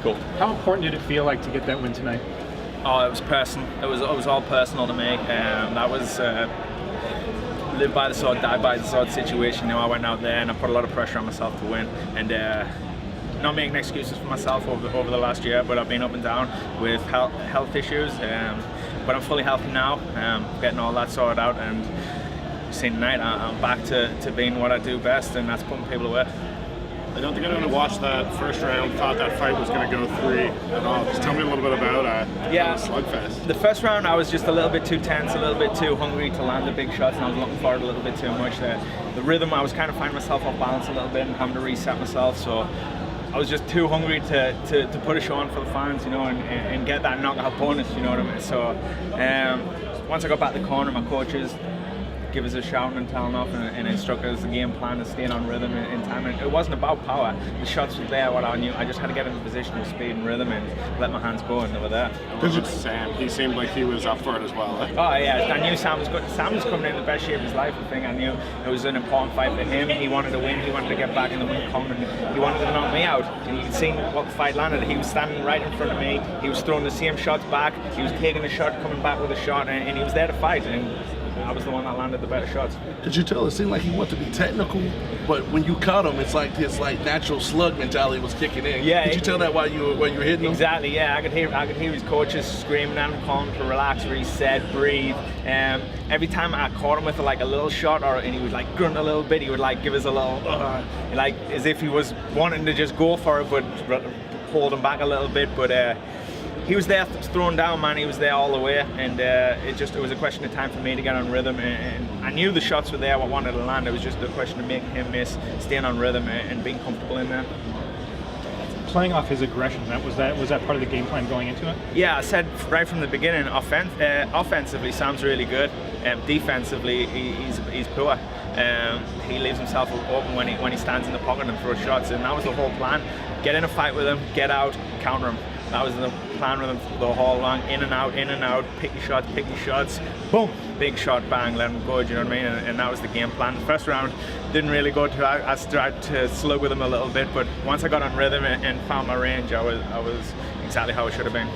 Cool. How important did it feel like to get that win tonight? Oh, it was Pearson. It was all personal to me. That was live by the sword, die by the sword situation. You know, I went out there and I put a lot of pressure on myself to win, and not making excuses for myself over the last year, but I've been up and down with health issues. But I'm fully healthy now, getting all that sorted out, and seeing tonight I'm back to being what I do best, and that's putting people away. I don't think anyone who watched that first round thought that fight was going to go 3 at all. Just tell me a little bit about slugfest. The first round I was just a little bit too tense, a little bit too hungry to land the big shots, and I was looking forward a little bit too much. The rhythm, I was kind of finding myself off balance a little bit and having to reset myself, so I was just too hungry to put a show on for the fans, you know, and get that knockout bonus, you know what I mean? So once I got back to the corner, my coaches give us a shout and telling off and instruct us the game plan and staying on rhythm in time. And it wasn't about power. The shots were there, what I knew. I just had to get into position with speed and rhythm and let my hands go, and they were there. Sam, he seemed like he was up for it as well. Eh? Oh yeah, I knew Sam was good. Sam was coming in the best shape of his life. I think I knew it was an important fight for him. He wanted to win. He wanted to get back in the win column, and he wanted to knock me out. And you could see what the fight landed. He was standing right in front of me. He was throwing the same shots back. He was taking a shot, coming back with a shot, and he was there to fight. And I was the one that landed the better shots. Could you tell it seemed like he wanted to be technical, but when you caught him, it's like his natural slug mentality was kicking in. Yeah. Could you tell that while you were hitting him? Exactly. Yeah, I could hear his coaches screaming at him, calling him to relax, reset, breathe. Every time I caught him with a little shot, and he would like grunt a little bit, he would like give us a little, like as if he was wanting to just go for it, but hold him back a little bit. But he was there throwing down, man. He was there all the way, and it was a question of time for me to get on rhythm. And I knew the shots were there, what wanted to land. It was just a question of making him miss, staying on rhythm, and being comfortable in there. Playing off his aggression, was that part of the game plan going into it? Yeah, I said right from the beginning. Offensively, Sam's really good. Defensively, he's poor. He leaves himself open when he stands in the pocket and throws shots, and that was the whole plan. Get in a fight with him, get out, counter him. That was the plan with him the whole long. In and out, pick your shots, boom, big shot, bang, let him go, do you know what I mean? And that was the game plan. The first round didn't really go to, I started to slug with him a little bit, but once I got on rhythm and found my range, I was exactly how it should have been.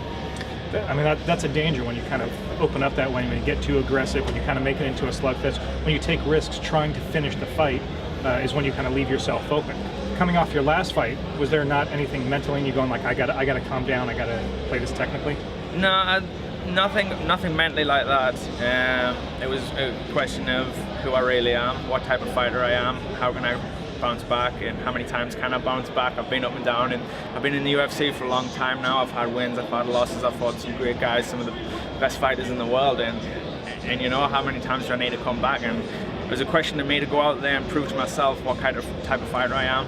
I mean, that's a danger when you kind of open up that way, when you get too aggressive, when you kind of make it into a slugfest. When you take risks trying to finish the fight is when you kind of leave yourself open. Coming off your last fight, was there not anything mentally in you going like, I gotta calm down, I gotta play this technically? No, nothing mentally like that. It was a question of who I really am, what type of fighter I am, how can I bounce back, and how many times can I bounce back. I've been up and down, and I've been in the UFC for a long time now. I've had wins, I've had losses, I've fought some great guys, some of the best fighters in the world, and you know, how many times do I need to come back? And it was a question to me to go out there and prove to myself what type of fighter I am.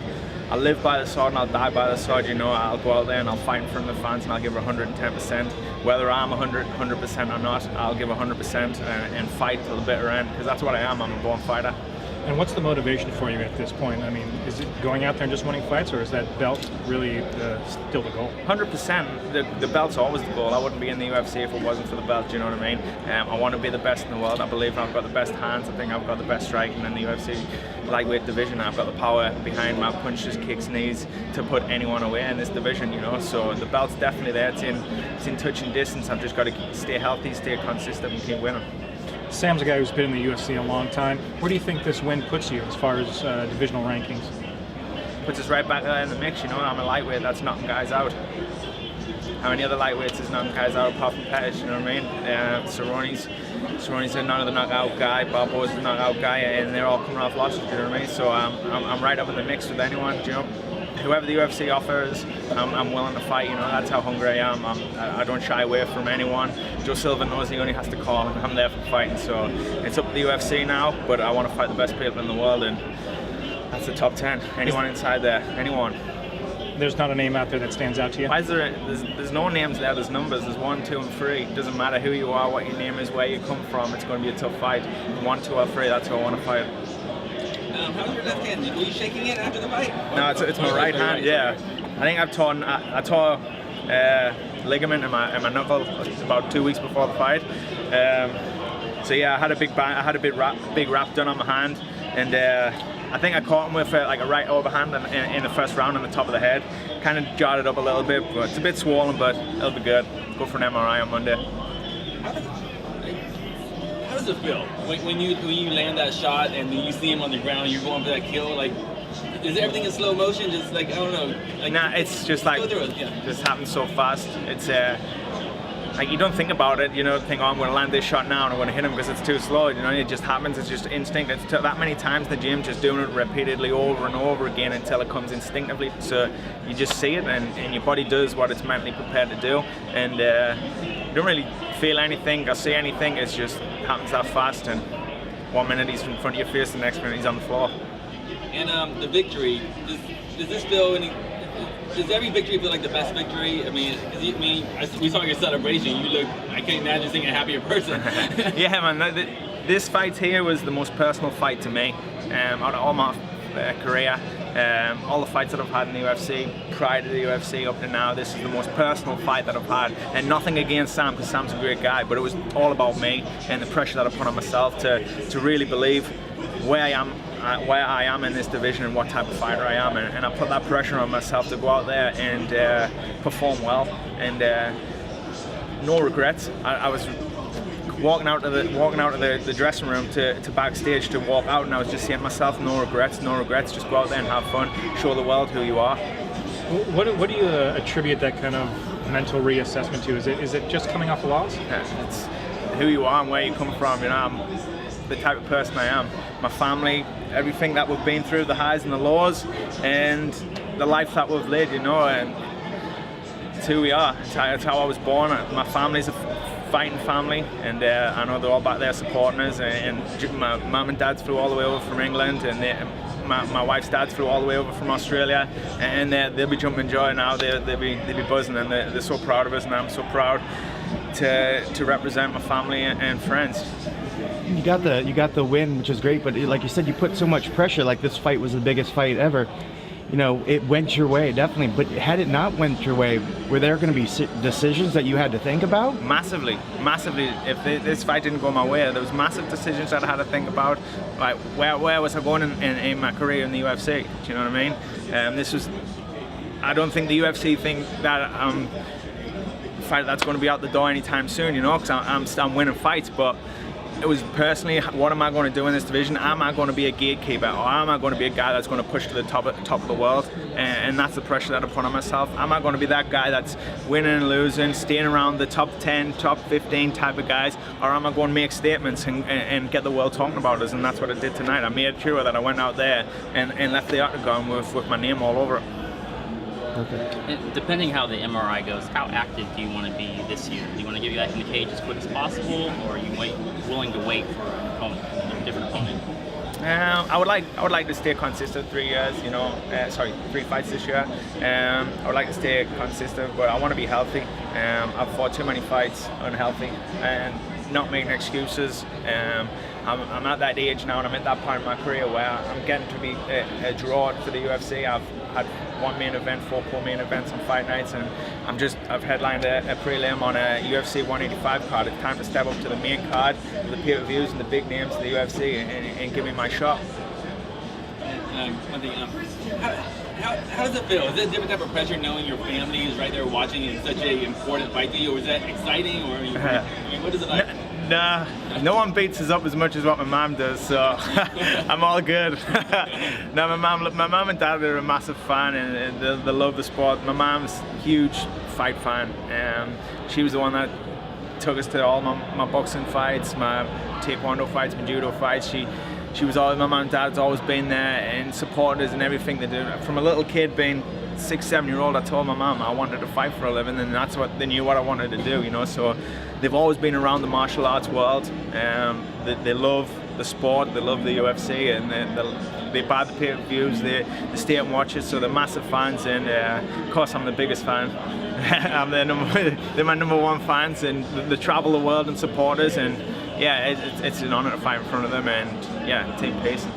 I'll live by the sword and I'll die by the sword, you know. I'll go out there and I'll fight in front of the fans and I'll give 110%. Whether I'm 100% or not, I'll give 100% and fight till the bitter end, because that's what I am. I'm a born fighter. And what's the motivation for you at this point? I mean, is it going out there and just winning fights, or is that belt really still the goal? 100%. The belt's always the goal. I wouldn't be in the UFC if it wasn't for the belt, you know what I mean? I want to be the best in the world. I believe I've got the best hands. I think I've got the best striking in the UFC lightweight division. I've got the power behind my punches, kicks, knees to put anyone away in this division, you know? So the belt's definitely there. It's in touching distance. I've just got to stay healthy, stay consistent, and keep winning. Sam's a guy who's been in the UFC a long time. Where do you think this win puts you as far as divisional rankings? Puts us right back there in the mix, you know. I'm a lightweight that's knocking guys out. How many other lightweights is knocking guys out apart from Pettis, you know what I mean? Cerrone's another knockout guy, Barboza's a knockout guy, and they're all coming off losses, you know what I mean? So I'm right up in the mix with anyone, you know. Whoever the UFC offers, I'm willing to fight, you know. That's how hungry I am. I don't shy away from anyone. Joe Silva knows he only has to call, and I'm there for fighting. So it's up to the UFC now, but I want to fight the best people in the world, and that's the top 10. Anyone inside there, anyone. There's not a name out there that stands out to you? Why is there's no names there, there's numbers. There's 1, 2, and 3. It doesn't matter who you are, what your name is, where you come from. It's going to be a tough fight. 1, 2, or 3, that's who I want to fight. How's your left hand? Were you shaking it after the fight? No, it's my right hand. Yeah, I think I tore ligament in my knuckle about 2 weeks before the fight. So yeah, I had a big wrap done on my hand, and I think I caught him with like a right overhand in the first round on the top of the head. Kind of jarred it up a little bit, but it's a bit swollen, but it'll be good. Go for an MRI on Monday. How does it feel when you land that shot and you see him on the ground, you're going for that kill? Like, is everything in slow motion? Just like, I don't know. Like, nah, it's just like just happens so fast. It's like you don't think about it. You know, think, oh, I'm going to land this shot now and I'm going to hit him because it's too slow. You know, it just happens. It's just instinct. It's that many times in the gym, just doing it repeatedly over and over again until it comes instinctively. So you just see it, and your body does what it's mentally prepared to do, and you don't really feel anything or see anything. It just happens that fast, and 1 minute he's in front of your face, the next minute he's on the floor. And the victory, does this feel any? Does every victory feel like the best victory? I mean, we saw your celebration. You look, I can't imagine seeing a happier person. Yeah, man. This fight here was the most personal fight to me out of all my career. All the fights that I've had in the UFC, prior to the UFC up to now, this is the most personal fight that I've had. And nothing against Sam, because Sam's a great guy, but it was all about me and the pressure that I put on myself to really believe where I am in this division and what type of fighter I am, and I put that pressure on myself to go out there and perform well, and no regrets. I was walking out of the dressing room to backstage to walk out, and I was just saying to myself, no regrets, just go out there and have fun, show the world who you are. What do you attribute that kind of mental reassessment to? Is it just coming off a loss? Yeah, it's who you are and where you come from. You know, I'm the type of person I am. My family, everything that we've been through, the highs and the lows, and the life that we've led, you know, and it's who we are. It's how I was born. My family's a fighting family, and I know they're all back there supporting us, and my mum and dad flew all the way over from England, and my wife's dad flew all the way over from Australia, and they'll be jumping joy now. They'll be buzzing, and they're so proud of us, and I'm so proud to represent my family and friends. You got the win, which is great, but like you said, you put so much pressure. Like, this fight was the biggest fight ever. You know, it went your way, definitely. But had it not went your way, were there going to be decisions that you had to think about? Massively. If this fight didn't go my way, there was massive decisions that I had to think about. Like, where was I going in my career in the UFC? Do you know what I mean? I don't think the UFC think that fight that's going to be out the door anytime soon. You know, because I'm winning fights, but it was personally, what am I going to do in this division? Am I going to be a gatekeeper, or am I going to be a guy that's going to push to the top of the world? And that's the pressure that I put on myself. Am I going to be that guy that's winning and losing, staying around the top 10, top 15 type of guys, or am I going to make statements and get the world talking about us? And that's what I did tonight. I made sure that I went out there and left the octagon with my name all over it. Okay. Depending how the MRI goes, how active do you want to be this year? Do you want to get back in the cage as quick as possible, or are you willing to wait for an opponent, a different opponent? I would like to stay consistent 3 years. You know, 3 fights this year. I would like to stay consistent, but I want to be healthy. I've fought too many fights unhealthy and not making excuses. I'm at that age now, and I'm at that part of my career where I'm getting to be a draw for the UFC. I've had 1 main event, 4 co-main events on fight nights, and I've headlined a prelim on a UFC 185 card. It's time to step up to the main card, the pay-per-views and the big names of the UFC, and give me my shot. One thing, how does it feel? Is it a different type of pressure knowing your family is right there watching in such an important fight to you, or is that exciting, or what is it like? Nah, no one beats us up as much as what my mom does, so I'm all good. No, my mom and dad are a massive fan, and they love the sport. My mom's a huge fight fan. She was the one that took us to all my boxing fights, my taekwondo fights, my judo fights. She was always, my mom and dad's always been there and supported us in everything they do. From a little kid being 6, 7-year-old, I told my mom I wanted to fight for a living, and that's what they knew what I wanted to do, you know. So they've always been around the martial arts world. They love the sport, they love the UFC, and they buy the pay-per-views, they stay and watch it, so they're massive fans, and of course I'm the biggest fan. They're my number 1 fans, and they travel the world and support us, and yeah, it's an honor to fight in front of them, and yeah, Team Pearson.